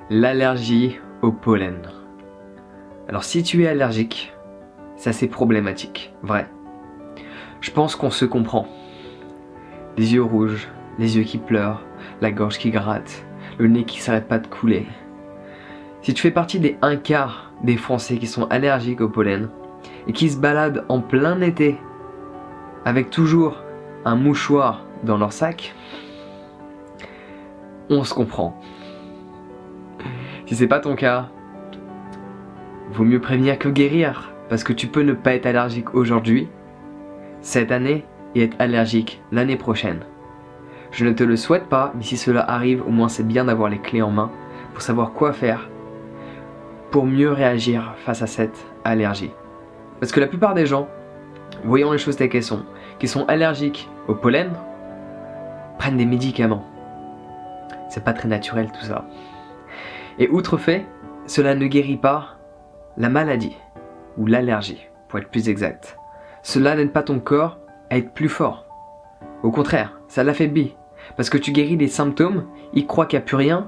l'allergie au pollen. Alors si tu es allergique, c'est assez problématique, vrai. Je pense qu'on se comprend. Les yeux rouges, les yeux qui pleurent, la gorge qui gratte, le nez qui s'arrête pas de couler. Si tu fais partie des 1/4 des Français qui sont allergiques au pollen et qui se baladent en plein été avec toujours un mouchoir dans leur sac, on se comprend. Si c'est pas ton cas, vaut mieux prévenir que guérir, parce que tu peux ne pas être allergique aujourd'hui, cette année, et être allergique l'année prochaine. Je ne te le souhaite pas, mais si cela arrive, au moins c'est bien d'avoir les clés en main pour savoir quoi faire pour mieux réagir face à cette allergie. Parce que la plupart des gens, voyons les choses telles qu'elles sont, qui sont allergiques au pollen, prennent des médicaments. C'est pas très naturel tout ça. Et outre fait, cela ne guérit pas la maladie, ou l'allergie, pour être plus exact. Cela n'aide pas ton corps à être plus fort. Au contraire, ça l'affaiblit. Parce que tu guéris les symptômes, il croit qu'il n'y a plus rien,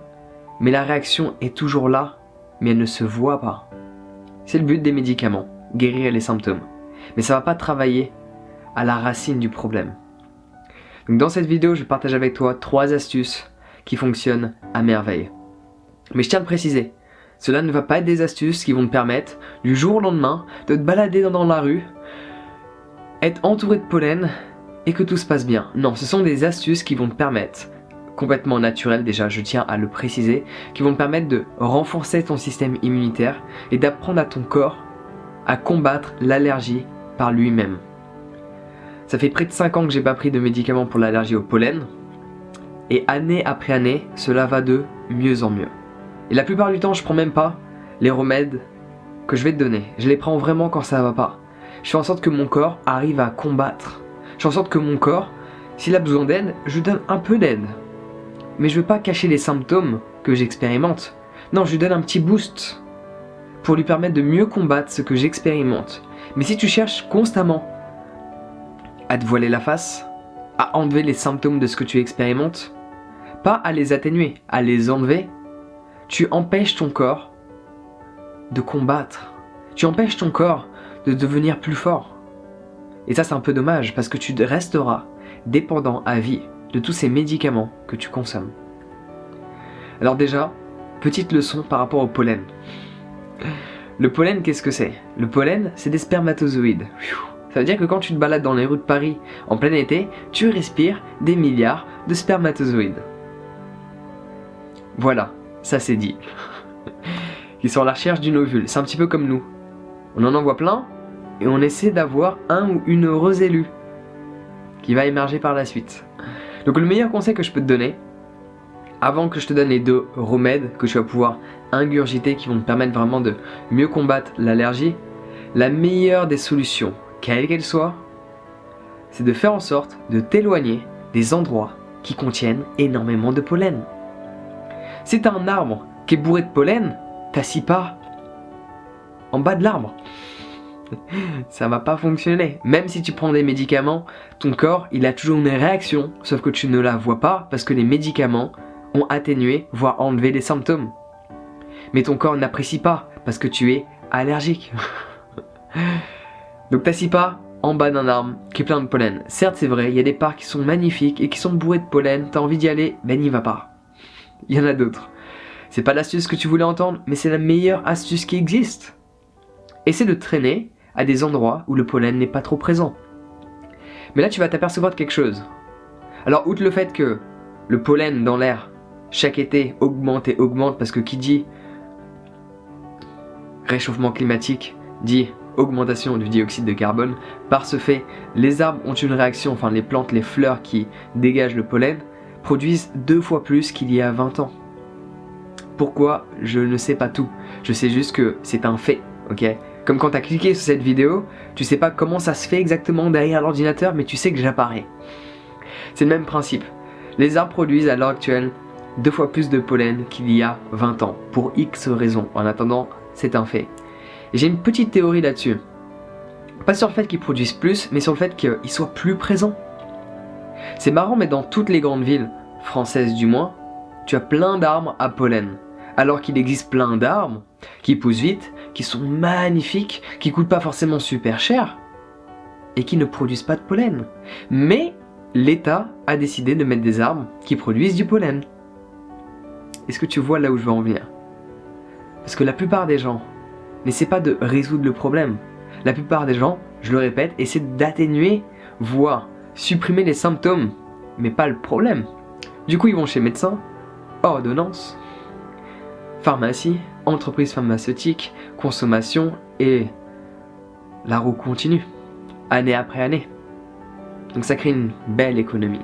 mais la réaction est toujours là, mais elle ne se voit pas. C'est le but des médicaments, guérir les symptômes. Mais ça ne va pas travailler à la racine du problème. Donc dans cette vidéo, je partage avec toi 3 astuces qui fonctionnent à merveille. Mais je tiens à le préciser, cela ne va pas être des astuces qui vont te permettre, du jour au lendemain, de te balader dans la rue, être entouré de pollen et que tout se passe bien. Non, ce sont des astuces qui vont te permettre, complètement naturelles déjà, je tiens à le préciser, qui vont te permettre de renforcer ton système immunitaire et d'apprendre à ton corps à combattre l'allergie par lui-même. Ça fait près de 5 ans que j'ai pas pris de médicaments pour l'allergie au pollen, et année après année, cela va de mieux en mieux. Et la plupart du temps, je prends même pas les remèdes que je vais te donner. Je les prends vraiment quand ça va pas. Je fais en sorte que mon corps arrive à combattre. Je fais en sorte que mon corps, s'il a besoin d'aide, je lui donne un peu d'aide. Mais je veux pas cacher les symptômes que j'expérimente. Non, je lui donne un petit boost pour lui permettre de mieux combattre ce que j'expérimente. Mais si tu cherches constamment à te voiler la face, à enlever les symptômes de ce que tu expérimentes, pas à les atténuer, à les enlever, tu empêches ton corps de combattre. Tu empêches ton corps de devenir plus fort. Et ça, c'est un peu dommage parce que tu resteras dépendant à vie de tous ces médicaments que tu consommes. Alors déjà, petite leçon par rapport au pollen. Le pollen, qu'est-ce que c'est? Le pollen, c'est des spermatozoïdes. Ça veut dire que quand tu te balades dans les rues de Paris en plein été, tu respires des milliards de spermatozoïdes. Voilà, ça c'est dit. Ils sont à la recherche d'une ovule, c'est un petit peu comme nous. On en envoie plein et on essaie d'avoir un ou une heureuse élue qui va émerger par la suite. Donc le meilleur conseil que je peux te donner, avant que je te donne les 2 remèdes que tu vas pouvoir ingurgiter qui vont te permettre vraiment de mieux combattre l'allergie, la meilleure des solutions, quelle qu'elle soit, c'est de faire en sorte de t'éloigner des endroits qui contiennent énormément de pollen. Si tu as un arbre qui est bourré de pollen, t'assis pas en bas de l'arbre. Ça va pas fonctionner. Même si tu prends des médicaments, ton corps, il a toujours une réaction, sauf que tu ne la vois pas parce que les médicaments ont atténué, voire enlevé les symptômes. Mais ton corps n'apprécie pas parce que tu es allergique. Donc t'assis pas en bas d'un arbre qui est plein de pollen. Certes, c'est vrai, il y a des parcs qui sont magnifiques et qui sont bourrés de pollen, t'as envie d'y aller, ben n'y va pas. Il y en a d'autres. C'est pas l'astuce que tu voulais entendre, mais c'est la meilleure astuce qui existe. Essaie de traîner à des endroits où le pollen n'est pas trop présent. Mais là, tu vas t'apercevoir de quelque chose. Alors, outre le fait que le pollen dans l'air, chaque été, augmente et augmente, parce que qui dit réchauffement climatique, dit augmentation du dioxyde de carbone, par ce fait, les arbres ont une réaction, enfin les plantes, les fleurs qui dégagent le pollen, produisent 2 fois plus qu'il y a 20 ans. Pourquoi? Je ne sais pas tout. Je sais juste que c'est un fait, ok? Comme quand tu as cliqué sur cette vidéo, tu sais pas comment ça se fait exactement derrière l'ordinateur, mais tu sais que j'apparais. C'est le même principe. Les arbres produisent à l'heure actuelle 2 fois plus de pollen qu'il y a 20 ans, pour X raisons. En attendant, c'est un fait. Et j'ai une petite théorie là-dessus. Pas sur le fait qu'ils produisent plus, mais sur le fait qu'ils soient plus présents. C'est marrant, mais dans toutes les grandes villes, françaises du moins, tu as plein d'arbres à pollen. Alors qu'il existe plein d'arbres qui poussent vite, qui sont magnifiques, qui coûtent pas forcément super cher et qui ne produisent pas de pollen. Mais l'État a décidé de mettre des arbres qui produisent du pollen. Est-ce que tu vois là où je veux en venir? Parce que la plupart des gens n'essaient pas de résoudre le problème. La plupart des gens, je le répète, essaient d'atténuer, voire supprimer les symptômes, mais pas le problème. Du coup, ils vont chez médecin, ordonnance, pharmacie, entreprise pharmaceutique, consommation et la roue continue, année après année. Donc ça crée une belle économie.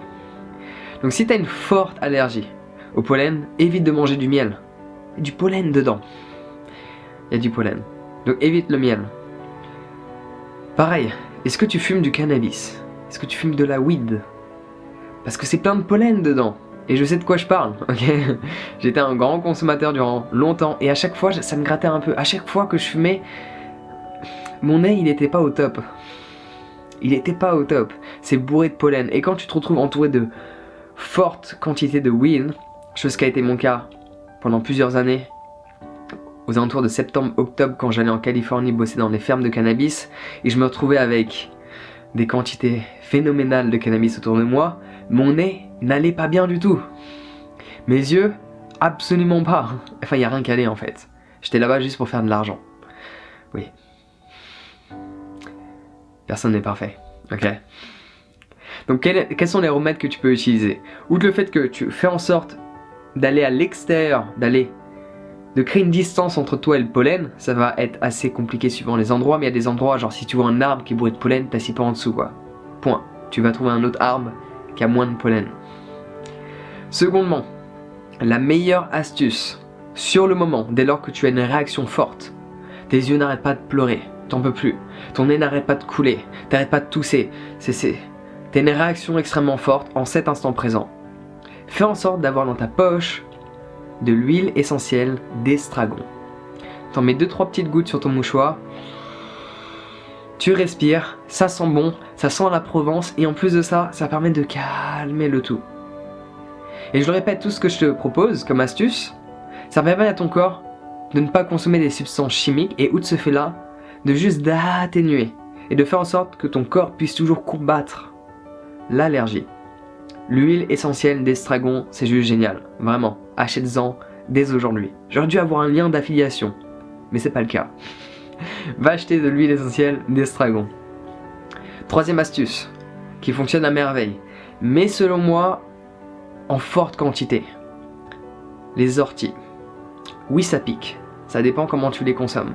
Donc si tu as une forte allergie au pollen, évite de manger du miel. Il y a du pollen dedans. Il y a du pollen. Donc évite le miel. Pareil, est-ce que tu fumes du cannabis? Est-ce que tu fumes de la weed? Parce que c'est plein de pollen dedans. Et je sais de quoi je parle, ok? J'étais un grand consommateur durant longtemps et à chaque fois, ça me grattait un peu. À chaque fois que je fumais, mon nez, il était pas au top. Il était pas au top. C'est bourré de pollen. Et quand tu te retrouves entouré de fortes quantités de weed, chose qui a été mon cas pendant plusieurs années, aux alentours de septembre-octobre, quand j'allais en Californie bosser dans les fermes de cannabis, et je me retrouvais avec des quantités phénoménales de cannabis autour de moi, mon nez n'allait pas bien du tout. Mes yeux, absolument pas. Enfin, il n'y a rien qu'à aller en fait. J'étais là-bas juste pour faire de l'argent. Oui. Personne n'est parfait, ok? Donc quels sont les remèdes que tu peux utiliser? Outre le fait que tu fais en sorte d'aller à l'extérieur, de créer une distance entre toi et le pollen, ça va être assez compliqué suivant les endroits, mais il y a des endroits, genre si tu vois un arbre qui est bourré de pollen, t'assis pas en dessous quoi. Point. Tu vas trouver un autre arbre qui a moins de pollen. Secondement, la meilleure astuce, sur le moment, dès lors que tu as une réaction forte, tes yeux n'arrêtent pas de pleurer, t'en peux plus, ton nez n'arrête pas de couler, t'arrêtes pas de tousser, t'as une réaction extrêmement forte en cet instant présent. Fais en sorte d'avoir dans ta poche de l'huile essentielle d'estragon. T'en mets 2-3 petites gouttes sur ton mouchoir, tu respires, ça sent bon, ça sent la Provence et en plus de ça, ça permet de calmer le tout. Et je le répète, tout ce que je te propose comme astuce, ça permet à ton corps de ne pas consommer des substances chimiques et outre ce fait-là, de juste d'atténuer et de faire en sorte que ton corps puisse toujours combattre l'allergie. L'huile essentielle d'estragon, c'est juste génial, vraiment, achète-en dès aujourd'hui. J'aurais dû avoir un lien d'affiliation, mais c'est pas le cas. Va acheter de l'huile essentielle d'estragon. Troisième astuce, qui fonctionne à merveille, mais selon moi, en forte quantité. Les orties. Oui, ça pique, ça dépend comment tu les consommes.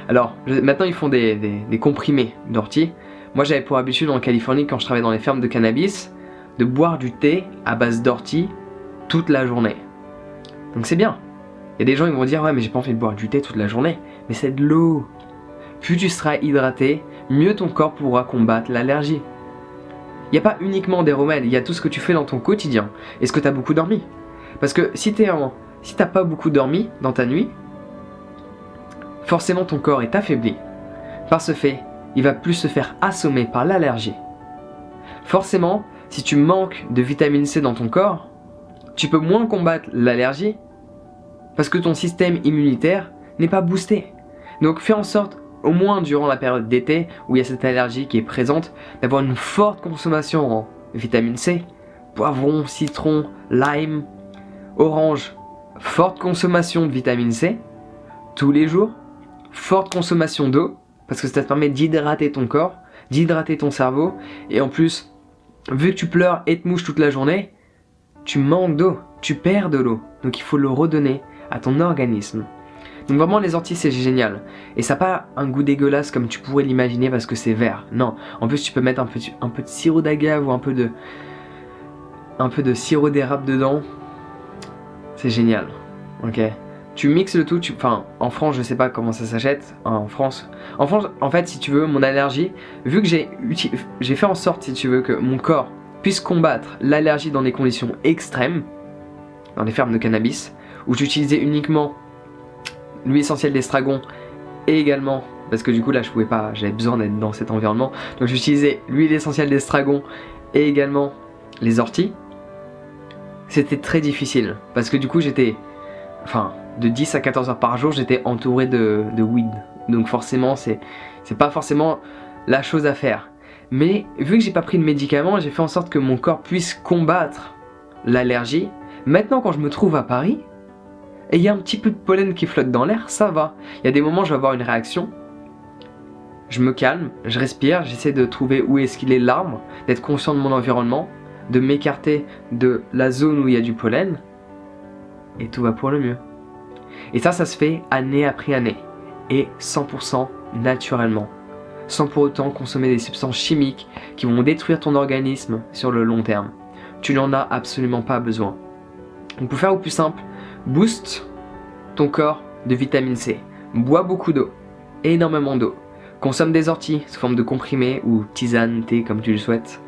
Alors, maintenant ils font des comprimés d'orties. Moi j'avais pour habitude en Californie, quand je travaillais dans les fermes de cannabis, de boire du thé à base d'ortie toute la journée. Donc c'est bien. Il y a des gens qui vont dire ouais mais j'ai pas envie de boire du thé toute la journée. Mais c'est de l'eau. Plus tu seras hydraté, mieux ton corps pourra combattre l'allergie. Il n'y a pas uniquement des remèdes, il y a tout ce que tu fais dans ton quotidien. Est-ce que tu as beaucoup dormi? Parce que si t'as pas beaucoup dormi dans ta nuit, forcément ton corps est affaibli. Par ce fait, il va plus se faire assommer par l'allergie. Forcément, si tu manques de vitamine C dans ton corps, tu peux moins combattre l'allergie parce que ton système immunitaire n'est pas boosté. Donc fais en sorte, au moins durant la période d'été où il y a cette allergie qui est présente, d'avoir une forte consommation en vitamine C, poivron, citron, lime, orange, forte consommation de vitamine C tous les jours, forte consommation d'eau parce que ça te permet d'hydrater ton corps, d'hydrater ton cerveau et en plus, vu que tu pleures et te mouches toute la journée, tu manques d'eau, tu perds de l'eau. Donc il faut le redonner à ton organisme. Donc vraiment les orties c'est génial. Et ça n'a pas un goût dégueulasse comme tu pourrais l'imaginer parce que c'est vert. Non, en plus tu peux mettre un peu de sirop d'agave ou un peu de sirop d'érable dedans. C'est génial. Ok. Tu mixes le tout, enfin en France je sais pas comment ça s'achète. En France en fait si tu veux mon allergie, vu que j'ai fait en sorte si tu veux que mon corps puisse combattre l'allergie dans des conditions extrêmes, dans les fermes de cannabis, où j'utilisais uniquement l'huile essentielle d'estragon et également, parce que du coup là je pouvais pas, j'avais besoin d'être dans cet environnement, donc j'utilisais l'huile essentielle d'estragon et également les orties. C'était très difficile, parce que du coup j'étais enfin, de 10 à 14 heures par jour, j'étais entouré de weed. Donc forcément, c'est pas forcément la chose à faire. Mais vu que j'ai pas pris de médicaments, j'ai fait en sorte que mon corps puisse combattre l'allergie. Maintenant, quand je me trouve à Paris, et il y a un petit peu de pollen qui flotte dans l'air, ça va. Il y a des moments où je vais avoir une réaction. Je me calme, je respire, j'essaie de trouver où est-ce qu'il est l'arbre, d'être conscient de mon environnement, de m'écarter de la zone où il y a du pollen, et tout va pour le mieux. Et ça se fait année après année, et 100% naturellement, sans pour autant consommer des substances chimiques qui vont détruire ton organisme sur le long terme. Tu n'en as absolument pas besoin. Donc pour faire au plus simple, booste ton corps de vitamine C, bois beaucoup d'eau, énormément d'eau, consomme des orties sous forme de comprimés ou tisane, thé comme tu le souhaites,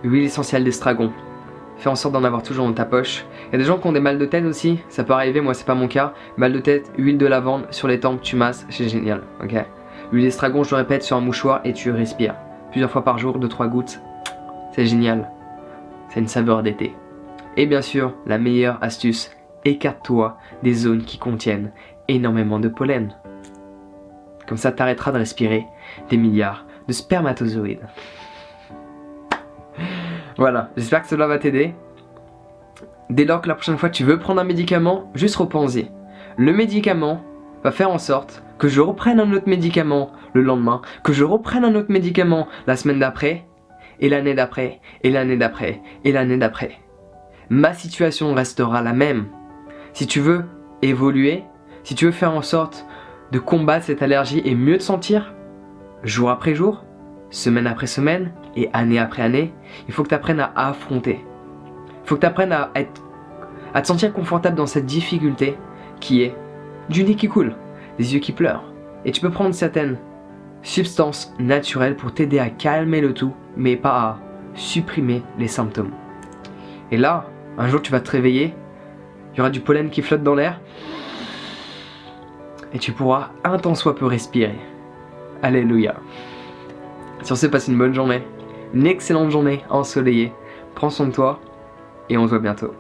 huile essentielle d'estragon, fais en sorte d'en avoir toujours dans ta poche. Il y a des gens qui ont des mal de tête aussi, ça peut arriver, moi c'est pas mon cas. Mal de tête, huile de lavande sur les tempes, tu masses, c'est génial, ok. L'huile d'estragon, je le répète, sur un mouchoir et tu respires. Plusieurs fois par jour, 2-3 gouttes, c'est génial. C'est une saveur d'été. Et bien sûr, la meilleure astuce, écarte-toi des zones qui contiennent énormément de pollen. Comme ça, t'arrêteras de respirer des milliards de spermatozoïdes. Voilà, j'espère que cela va t'aider. Dès lors que la prochaine fois tu veux prendre un médicament, juste repense-y. Le médicament va faire en sorte que je reprenne un autre médicament le lendemain, que je reprenne un autre médicament la semaine d'après, et l'année d'après, et l'année d'après, et l'année d'après. Ma situation restera la même. Si tu veux évoluer, si tu veux faire en sorte de combattre cette allergie et mieux te sentir, jour après jour, semaine après semaine et année après année, il faut que tu apprennes à affronter. Il faut que tu apprennes à te sentir confortable dans cette difficulté qui est du nez qui coule, des yeux qui pleurent. Et tu peux prendre certaines substances naturelles pour t'aider à calmer le tout, mais pas à supprimer les symptômes. Et là, un jour tu vas te réveiller, il y aura du pollen qui flotte dans l'air, et tu pourras un tant soit peu respirer. Alléluia. Sur ce, passe une bonne journée, une excellente journée ensoleillée. Prends soin de toi, et on se voit bientôt.